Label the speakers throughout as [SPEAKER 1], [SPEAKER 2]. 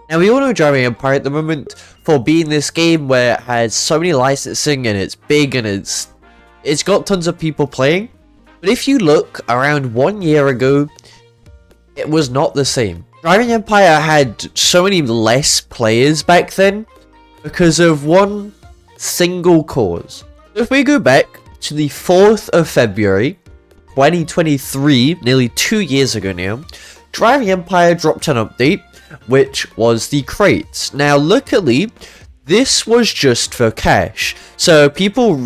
[SPEAKER 1] Now, we all know Driving Empire at the moment for being this game where it has so many licensing and it's big and it's got tons of people playing. But if you look around 1 year ago, it was not the same. Driving Empire had so many less players back then because of one single cause. If we go back to the 4th of February 2023, nearly 2 years ago now, Driving Empire dropped an update, which was the crates. Now, luckily, this was just for cash, so people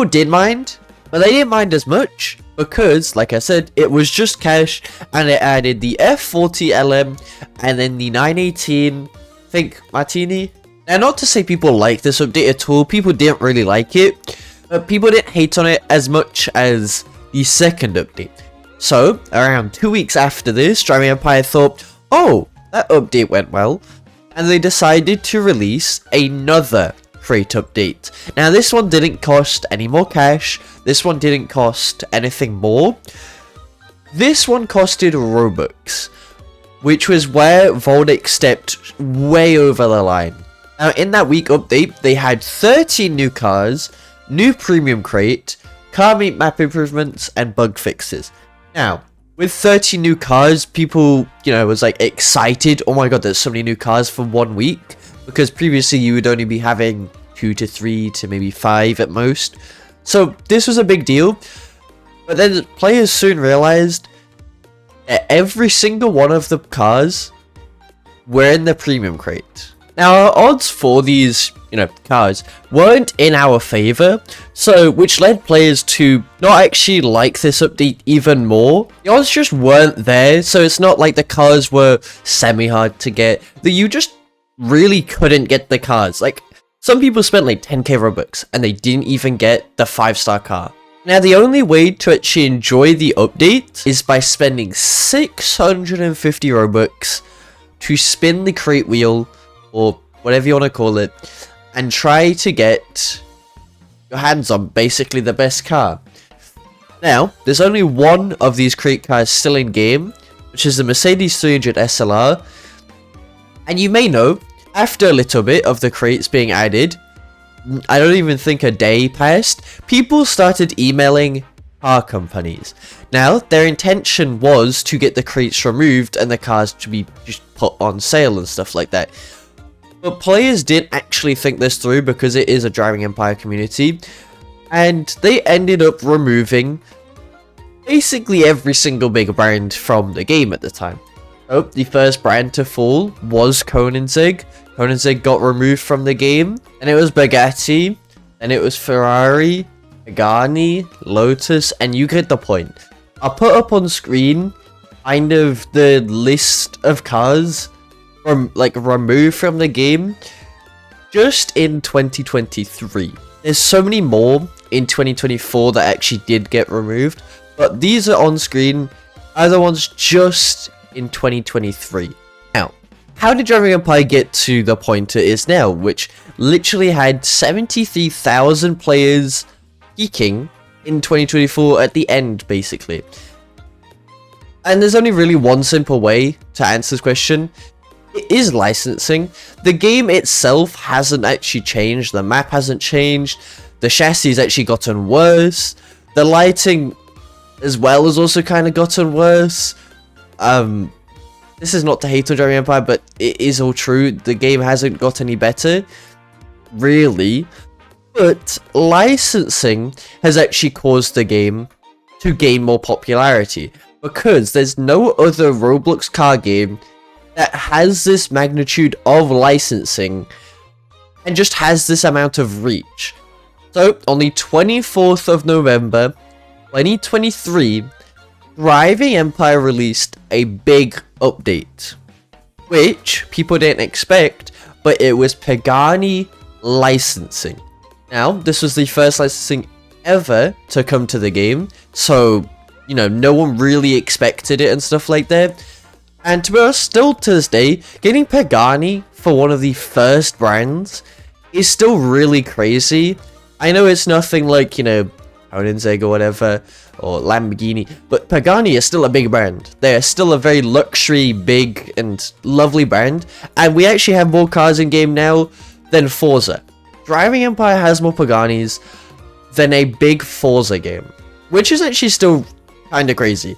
[SPEAKER 1] did mind, but they didn't mind as much because, like I said, it was just cash, and it added the F40 LM and then the 918, I think, Martini. Now, not to say people like this update at all, people didn't really like it, but people didn't hate on it as much as the second update. So, around 2 weeks after this, Driving Empire thought, oh, that update went well, and they decided to release another crate update. Now, this one didn't cost any more cash, this one didn't cost anything more. This one costed Robux, which was where Voldic stepped way over the line. Now, in that week update, they had 13 new cars, new premium crate, car meet map improvements, and bug fixes. Now, with 30 new cars, people, was like excited. Oh my god, there's so many new cars for 1 week. Because previously you would only be having 2 to 3 to maybe 5 at most. So this was a big deal. But then players soon realized that every single one of the cars were in the premium crate. Now, our odds for these, cars weren't in our favor, so which led players to not actually like this update even more. The odds just weren't there, so it's not like the cars were semi-hard to get, that you just really couldn't get the cars. Like, some people spent like 10k Robux, and they didn't even get the 5-star car. Now, the only way to actually enjoy the update is by spending 650 Robux to spin the crate wheel, or whatever you want to call it, and try to get your hands on basically the best car. Now, there's only one of these crate cars still in game, which is the Mercedes 300 SLR. And you may know, after a little bit of the crates being added, I don't even think a day passed, people started emailing car companies. Now, their intention was to get the crates removed and the cars to be just put on sale and stuff like that. But players didn't actually think this through because it is a Driving Empire community, and they ended up removing basically every single big brand from the game at the time. So, the first brand to fall was Koenigsegg. Koenigsegg got removed from the game, and it was Bugatti, and it was Ferrari, Pagani, Lotus, and you get the point. I'll put up on screen kind of the list of cars removed from the game just in 2023. There's so many more in 2024 that actually did get removed, but these are on screen are the ones just in 2023. Now, how did Driving Empire get to the point it is now, which literally had 73,000 players peaking in 2024 at the end, basically? And there's only really one simple way to answer this question. It is licensing. The game itself hasn't actually changed. The map hasn't changed. The chassis has actually gotten worse. The lighting as well has also kind of gotten worse. This is not to hate on Driving Empire, but it is all true. The game hasn't got any better, really. But licensing has actually caused the game to gain more popularity, because there's no other Roblox car game that has this magnitude of licensing and just has this amount of reach. So, on the 24th of November, 2023, Driving Empire released a big update, which people didn't expect, but it was Pagani licensing. Now, this was the first licensing ever to come to the game, so, no one really expected it and stuff like that. And to be honest, still to this day, getting Pagani for one of the first brands is still really crazy. I know it's nothing like, Koenigsegg or whatever, or Lamborghini, but Pagani is still a big brand. They're still a very luxury, big, and lovely brand, and we actually have more cars in game now than Forza. Driving Empire has more Paganis than a big Forza game, which is actually still kinda crazy.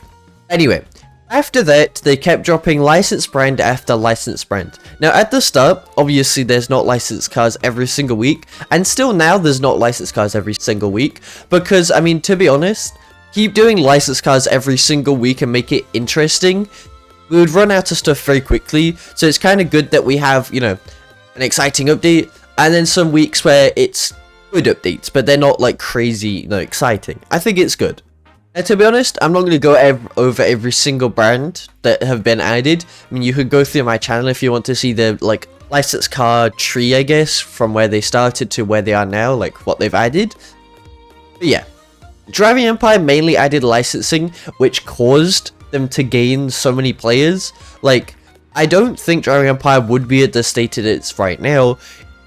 [SPEAKER 1] Anyway, after that, they kept dropping licensed brand after licensed brand. Now, at the start, obviously there's not licensed cars every single week, and still now there's not licensed cars every single week, because, I mean, to be honest, keep doing licensed cars every single week and make it interesting, we would run out of stuff very quickly, so it's kind of good that we have, you know, an exciting update, and then some weeks where it's good updates, but they're not, like, crazy, you know, exciting. I think it's good. And to be honest, I'm not going to go over every single brand that have been added. I mean, you could go through my channel if you want to see the, like, licensed car tree, I guess, from where they started to where they are now, like, what they've added. But yeah, Driving Empire mainly added licensing, which caused them to gain so many players. Like, I don't think Driving Empire would be at the state it is right now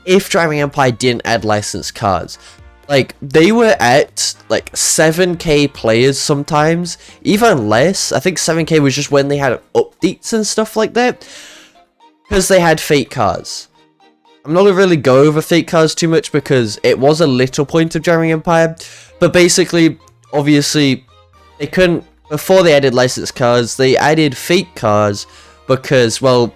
[SPEAKER 1] if Driving Empire didn't add licensed cars. Like, they were at, like, 7k players sometimes, even less. I think 7k was just when they had updates and stuff like that, because they had fake cars. I'm not going to really go over fake cars too much, because it was a little point of Driving Empire, but basically, obviously, they couldn't, before they added licensed cars, they added fake cars, because, well,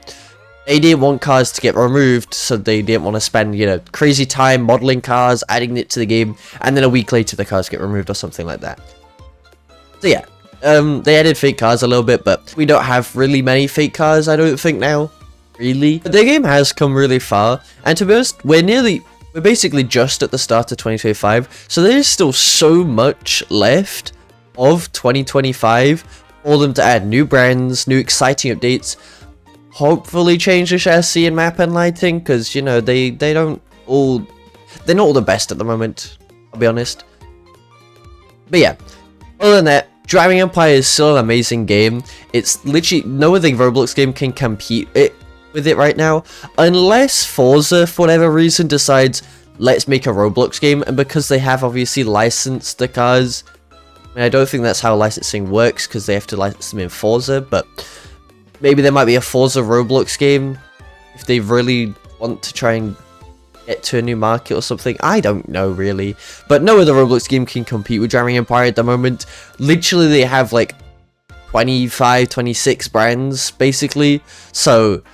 [SPEAKER 1] they didn't want cars to get removed, so they didn't want to spend, you know, crazy time modeling cars, adding it to the game, and then a week later the cars get removed or something like that. So yeah, they added fake cars a little bit, but we don't have really many fake cars, I don't think now, really. But the game has come really far, and to be honest, we're basically just at the start of 2025, so there's still so much left of 2025 for them to add new brands, new exciting updates, hopefully change the chassis and map and lighting, because, you know, they're not all the best at the moment, I'll be honest. But yeah, other than that, Driving Empire is still an amazing game. It's literally, no other Roblox game can compete with it right now, unless Forza, for whatever reason, decides, let's make a Roblox game, and because they have obviously licensed the cars, I mean, I don't think that's how licensing works, because they have to license them in Forza, but maybe there might be a Forza Roblox game if they really want to try and get to a new market or something. I don't know, really. But no other Roblox game can compete with Driving Empire at the moment. Literally, they have like 25, 26 brands, basically. So,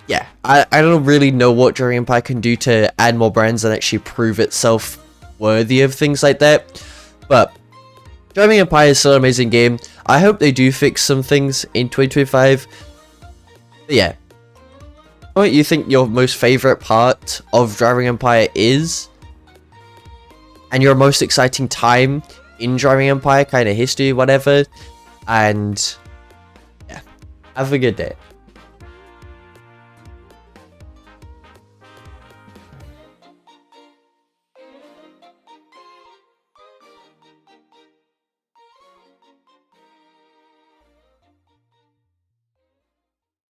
[SPEAKER 1] yeah, I don't really know what Driving Empire can do to add more brands and actually prove itself worthy of things like that. But Driving Empire is still an amazing game. I hope they do fix some things in 2025. But yeah, what you think your most favorite part of Driving Empire is, and your most exciting time in Driving Empire, kind of history, whatever. And yeah, have a good day.